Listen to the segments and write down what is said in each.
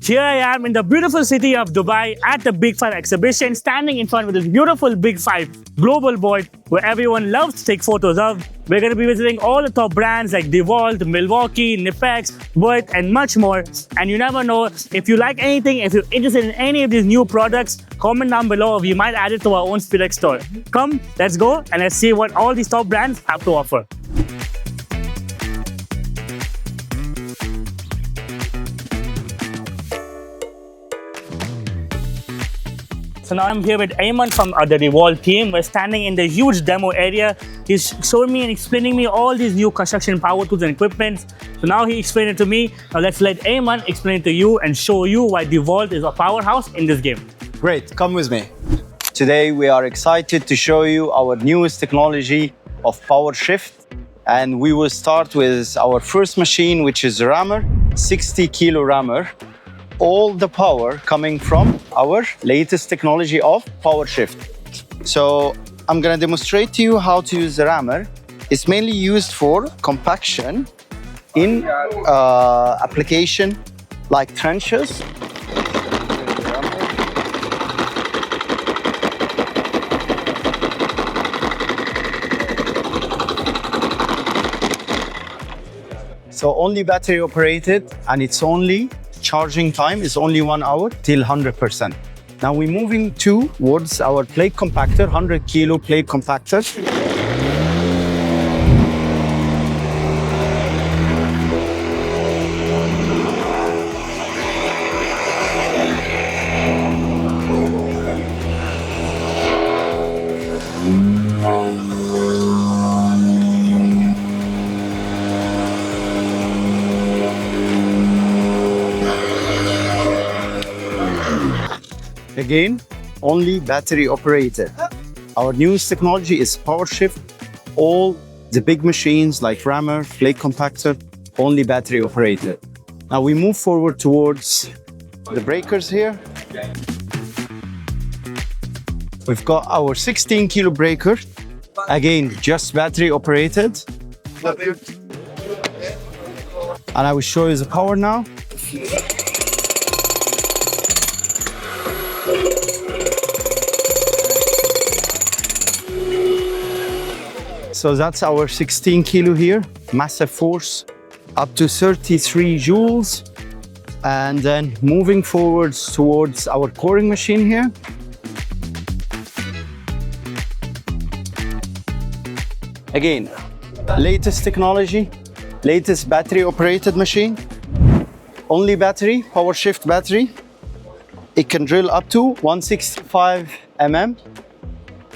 Here I am in the beautiful city of Dubai at the Big 5 exhibition, standing in front of this beautiful Big 5 global board where everyone loves to take photos of. We're going to be visiting all the top brands like DeWALT, Milwaukee, Nipex, Worth, and much more. And you never know, if you like anything, if you're interested in any of these new products, comment down below. We might add it to our own Speedex store. Come, let's go and let's see what all these top brands have to offer. So now I'm here with Ayman from the DeWALT team. We're standing in the huge demo area. He's showing me and explaining me all these new construction power tools and equipment. So now he explained it to me. Now let's let Ayman explain it to you and show you why DeWALT is a powerhouse in this game. Great, come with me. Today we are excited to show you our newest technology of Powershift. And we will start with our first machine, which is a rammer, 60 kilo rammer. All the power coming from our latest technology of Powershift. So I'm going to demonstrate to you how to use the rammer. It's mainly used for compaction in application like trenches. So only battery operated, and it's only charging time is only 1 hour till 100%. Now we're moving towards our plate compactor, 100 kilo plate compactor. Again, only battery operated. Our newest technology is Powershift. All the big machines like rammer, plate compactor, only battery operated. Now we move forward towards the breakers here. We've got our 16 kilo breaker. Again, just battery operated. And I will show you the power now. So that's our 16 kilo here, massive force, up to 33 joules. And then moving forwards towards our coring machine here. Again, latest technology, latest battery operated machine. Only battery, Powershift battery. It can drill up to 165 mm.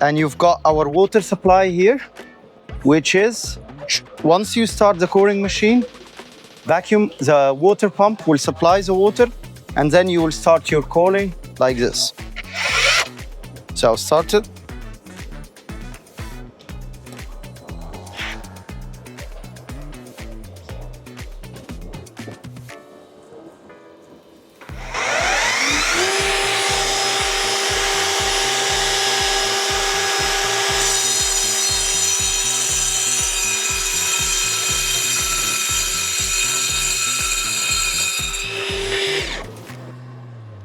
And you've got our water supply here, which is, once you start the coring machine, the water pump will supply the water, and then you will start your coring like this. So I'll start it.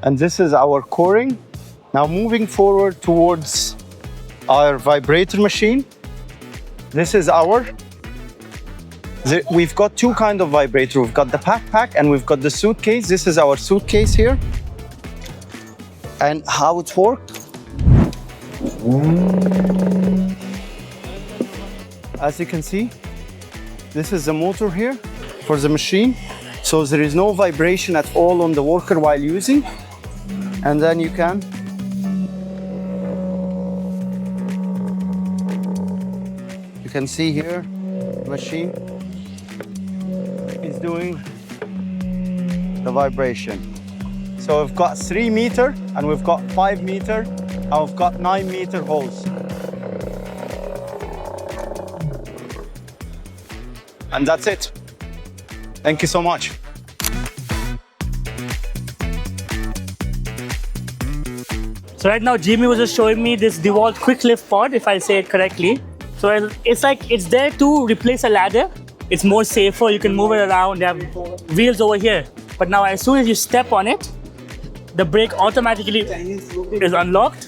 And this is our coring. Now moving forward towards our vibrator machine. This is we've got two kinds of vibrator. We've got the pack and we've got the suitcase. This is our suitcase here. And how it works. As you can see, this is the motor here for the machine. So there is no vibration at all on the worker while using. And then you can see here, the machine is doing the vibration. So we've got 3 meter and we've got 5 meter and we've got 9 meter holes. And that's it. Thank you so much. So right now, Jimmy was just showing me this DeWALT quick lift pod, if I say it correctly. So it's there to replace a ladder. It's more safer. You can move it around. They have wheels over here. but now as soon as you step on it, the brake automatically is unlocked,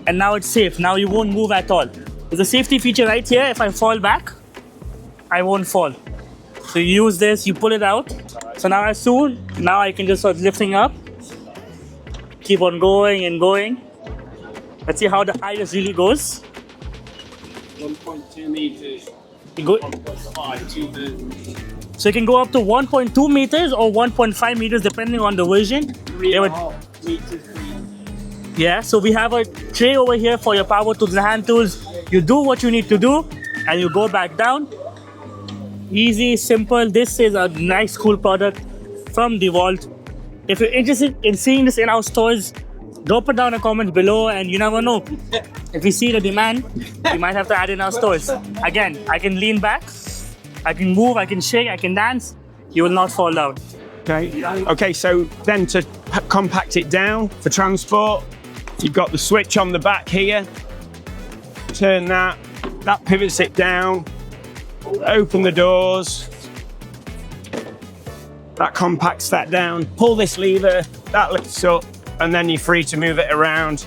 and now it's safe. Now you won't move at all. There's a safety feature right here. If I fall back, I won't fall. So you use this, you pull it out. So now now I can just start lifting up, keep on going and going. Let's see how the high this really goes. 1.2 meters. So you can go up to 1.2 meters or 1.5 meters depending on the version. 3.5 meters. Yeah, so we have a tray over here for your power tools and hand tools. You do what you need to do and you go back down. Easy, simple. This is a nice, cool product from DeWALT. If you're interested in seeing this in our stores, drop it down in the comments below, and you never know. If we see the demand, we might have to add in our stores. Again, I can lean back, I can move, I can shake, I can dance. You will not fall down. Okay, so then to compact it down for transport, you've got the switch on the back here. Turn that pivots it down. Open the doors. That compacts that down. Pull this lever, that lifts up, and then you're free to move it around.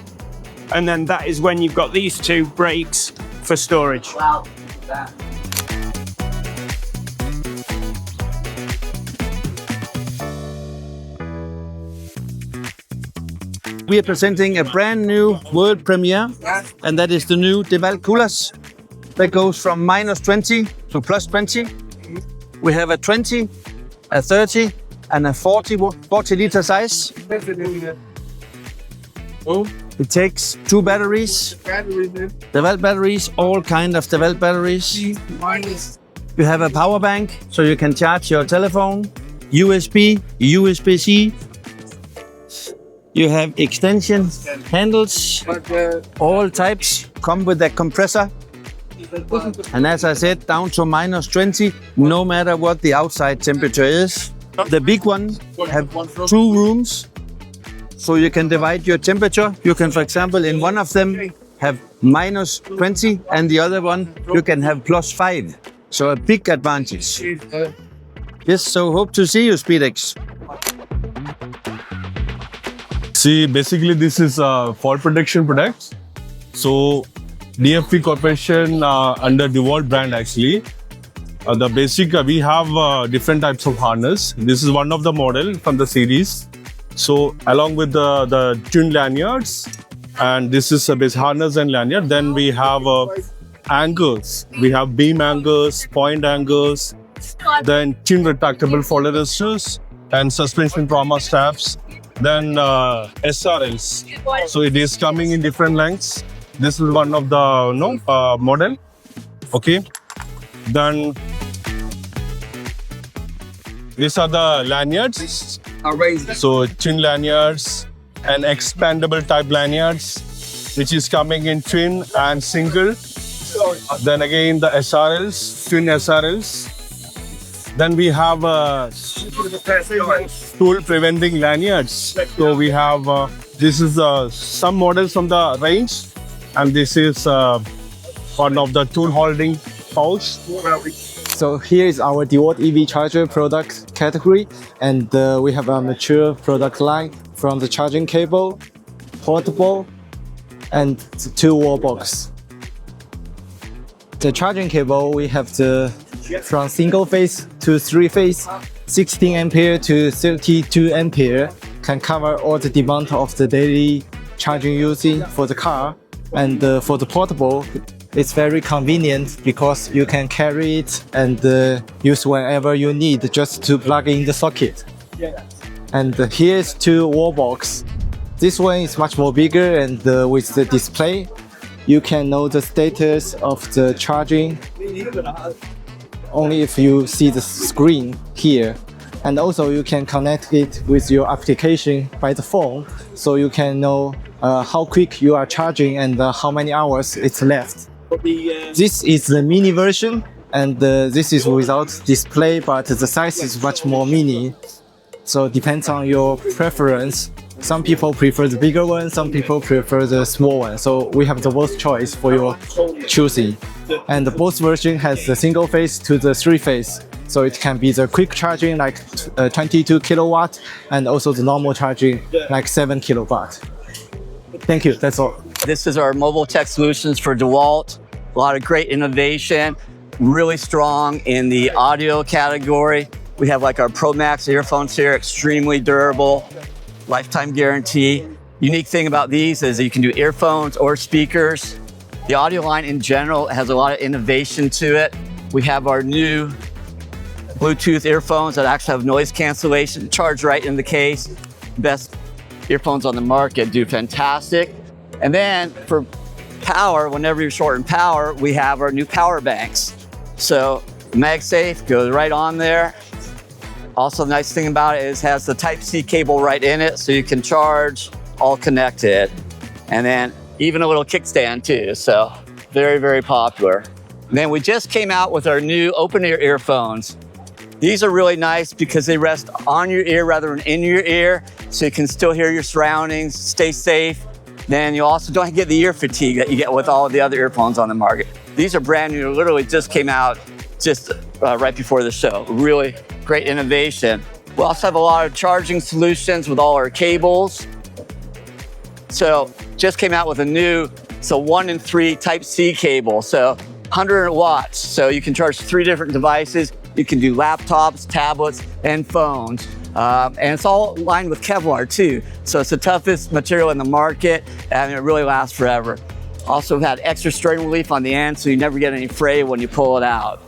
And then that is when you've got these two brakes for storage. Wow. We are presenting a brand new world premiere, and that is the new DeWALT coolers. That goes from -20 to +20. We have a 20, a 30, and a 40 liter size. It takes 2 batteries. DeWALT batteries, all kind of DeWALT batteries. You have a power bank, so you can charge your telephone. USB, USB-C. You have extension handles, all types. Come with a compressor. And as I said, down to -20, no matter what the outside temperature is. The big one have 2 rooms, so you can divide your temperature. You can, for example, in one of them have -20, and the other one you can have +5. So a big advantage. Yes, so hope to see you, Speedex. See, basically this is fall protection products. So DFP Corporation under DeWALT brand actually. The basic, we have different types of harness. This is one of the model from the series. So along with the tuned lanyards, and this is a base harness and lanyard. Then we have anchors. We have beam anchors, point anchors, then chin retractable folder resistors, and suspension trauma straps. Then SRLs. So it is coming in different lengths. This is one of the model. Okay. Then these are the lanyards. So twin lanyards and expandable type lanyards, which is coming in twin and single. Then again the SRLs, twin SRLs. Then we have tool preventing lanyards. So we have this is some models from the range, and this is one of the tool holding pouch. So here is our DeWALT EV charger product category, and we have a mature product line from the charging cable, portable, and 2 wall box. The charging cable, we have from single phase to 3 phase, 16 ampere to 32 ampere, can cover all the demand of the daily charging using for the car. And for the portable, it's very convenient because you can carry it and use whenever you need, just to plug in the socket. And here's 2 wall box. This one is much more bigger, and with the display, you can know the status of the charging only if you see the screen here. And also you can connect it with your application by the phone, so you can know how quick you are charging and how many hours it's left. This is the mini version, and this is without display, but the size is much more mini. So it depends on your preference. Some people prefer the bigger one, some people prefer the small one. So we have the both choice for your choosing. And both version has the single phase to the 3 phase. So it can be the quick charging like 22 kilowatt and also the normal charging like 7 kilowatt. Thank you, that's all. This is our mobile tech solutions for DeWALT. A lot of great innovation, really strong in the audio category. We have like our Pro Max earphones here, extremely durable, lifetime guarantee. Unique thing about these is that you can do earphones or speakers. The audio line in general has a lot of innovation to it. We have our new Bluetooth earphones that actually have noise cancellation, charge right in the case. Best earphones on the market, do fantastic. And then for power, whenever you're short in power, we have our new power banks. So MagSafe goes right on there. Also, the nice thing about it is it has the Type-C cable right in it, so you can charge all connected. And then even a little kickstand too, so very, very popular. And then we just came out with our new open-ear earphones. These are really nice because they rest on your ear rather than in your ear, so you can still hear your surroundings, stay safe. Then you also don't get the ear fatigue that you get with all of the other earphones on the market. These are brand new, literally just came out just right before the show. Really great innovation. We also have a lot of charging solutions with all our cables. So just came out with a new, 1 and 3 Type-C cable. So 100 watts. So you can charge 3 different devices. You can do laptops, tablets, and phones. And it's all lined with Kevlar too. So it's the toughest material in the market and it really lasts forever. Also had extra strain relief on the end so you never get any fray when you pull it out.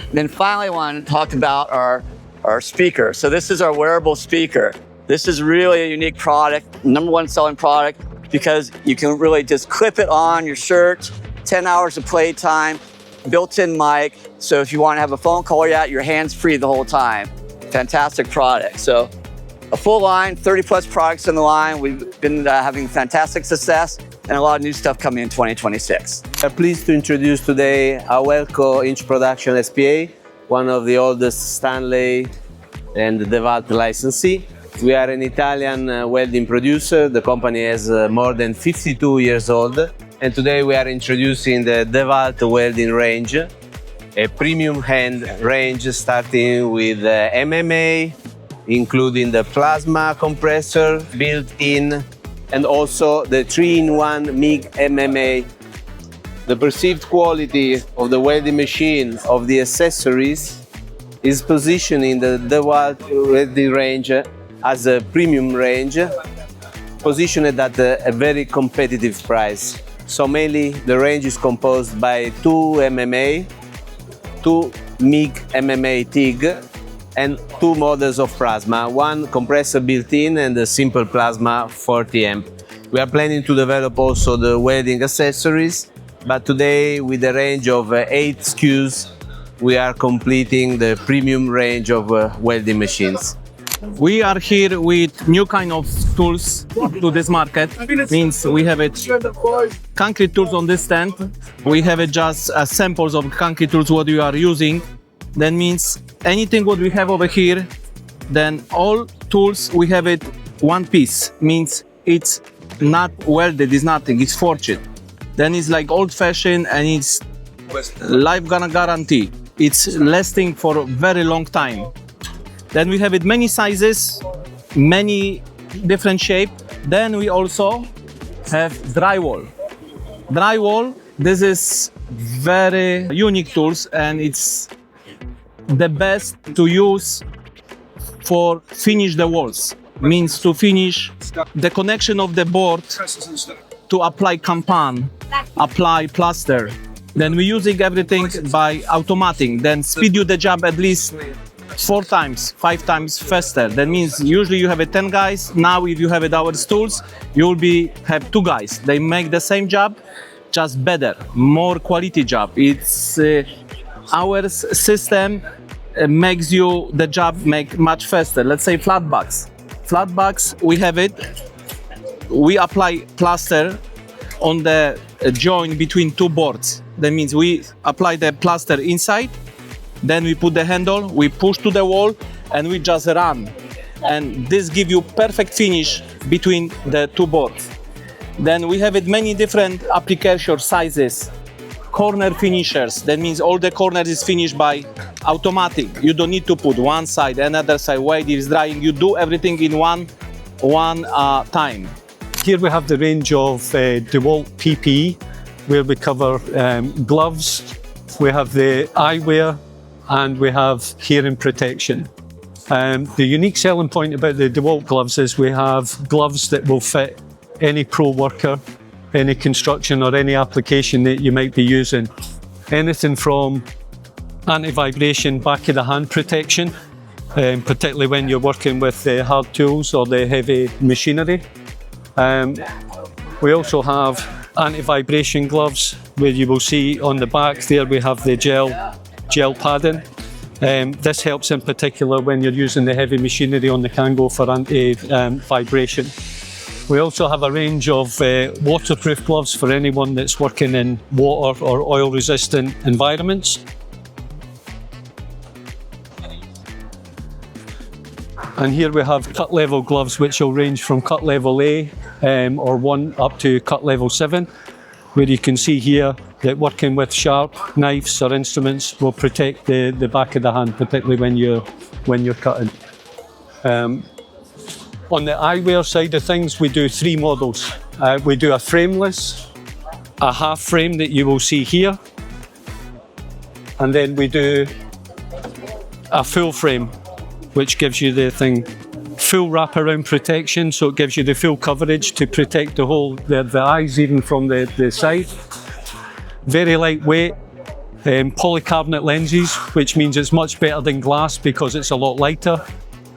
And then finally I want to talk about our speaker. So this is our wearable speaker. This is really a unique product, #1 selling product, because you can really just clip it on your shirt, 10 hours of playtime, built-in mic. So if you want to have a phone call, you're hands-free the whole time. Fantastic product. So a full line, 30 plus products in the line. We've been having fantastic success and a lot of new stuff coming in 2026. We are pleased to introduce today AELICO inch production SPA, one of the oldest Stanley and DeWALT licensee. We are an Italian welding producer. The company is more than 52 years old. And today we are introducing the DeWALT welding range, a premium hand range starting with MMA, including the plasma compressor built in, and also the 3-in-1 MIG MMA. The perceived quality of the welding machine of the accessories is positioning the DeWALT welding range as a premium range, positioned at a very competitive price. So mainly the range is composed by 2 MMA, 2 MIG MMA TIG, and 2 models of plasma, 1 compressor built-in and a simple plasma 40 amp. We are planning to develop also the welding accessories, but today with a range of 8 SKUs, we are completing the premium range of welding machines. We are here with new kind of tools to this market. Means we have it concrete tools on this stand. We have it just samples of concrete tools what we are using. That means anything what we have over here, then all tools we have it one piece. Means it's not welded, it's nothing, it's forged. Then it's like old-fashioned and it's life gonna guarantee. It's lasting for a very long time. Then we have it many sizes, many different shape. Then we also have drywall. Drywall, this is very unique tools and it's the best to use for finish the walls. Means to finish the connection of the board to apply compound, apply plaster. Then we're using everything by automatic. Then speed you the job at least 4 times, 5 times faster. That means usually you have 10 guys. Now if you have our tools, you'll have 2 guys. They make the same job, just better, more quality job. It's our system makes you the job make much faster. Let's say flat box. Flat box, we have it. We apply plaster on the joint between 2 boards. That means we apply the plaster inside. Then we put the handle, we push to the wall, and we just run. And this gives you perfect finish between the 2 boards. Then we have it many different application sizes. corner finishers. That means all the corners is finished by automatic. You don't need to put one side, another side, while it is drying. You do everything in one time. Here we have the range of DeWALT PPE, where we cover gloves, we have the eyewear, and we have hearing protection. The unique selling point about the DeWALT gloves is we have gloves that will fit any pro worker, any construction or any application that you might be using. Anything from anti-vibration back of the hand protection, particularly when you're working with the hard tools or the heavy machinery. We also have anti-vibration gloves, where you will see on the back there we have the gel padding. This helps in particular when you're using the heavy machinery on the Kango for anti-vibration. We also have a range of waterproof gloves for anyone that's working in water or oil resistant environments. And here we have cut level gloves, which will range from cut level A or 1 up to cut level 7, where you can see here that working with sharp knives or instruments will protect the back of the hand, particularly when you're cutting. On the eyewear side of things, we do 3 models. We do a frameless, a half frame that you will see here, and then we do a full frame, which gives you the full wraparound protection, so it gives you the full coverage to protect the eyes even from the side. Very lightweight, polycarbonate lenses, which means it's much better than glass because it's a lot lighter,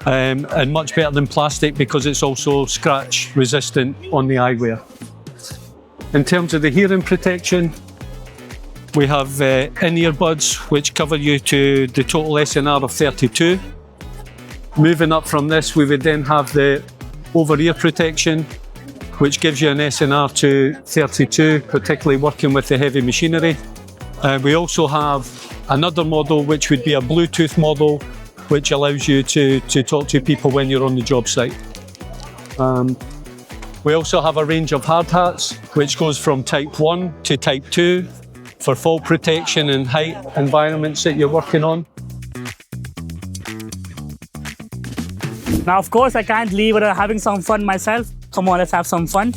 and much better than plastic because it's also scratch resistant on the eyewear. In terms of the hearing protection, we have in-ear buds which cover you to the total SNR of 32. Moving up from this, we would then have the over-ear protection, which gives you an SNR to 32, particularly working with the heavy machinery. We also have another model, which would be a Bluetooth model, which allows you to talk to people when you're on the job site. We also have a range of hard hats, which goes from type 1 to type 2 for fall protection and height environments that you're working on. Now, of course, I can't leave without having some fun myself. Come on, let's have some fun.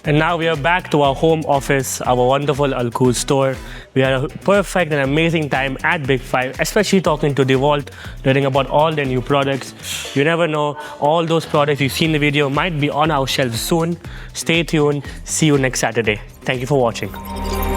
And now we are back to our home office, our wonderful AELICO store. We had a perfect and amazing time at Big 5, especially talking to DeWALT, learning about all their new products. You never know, all those products you see in the video might be on our shelves soon. Stay tuned. See you next Saturday. Thank you for watching.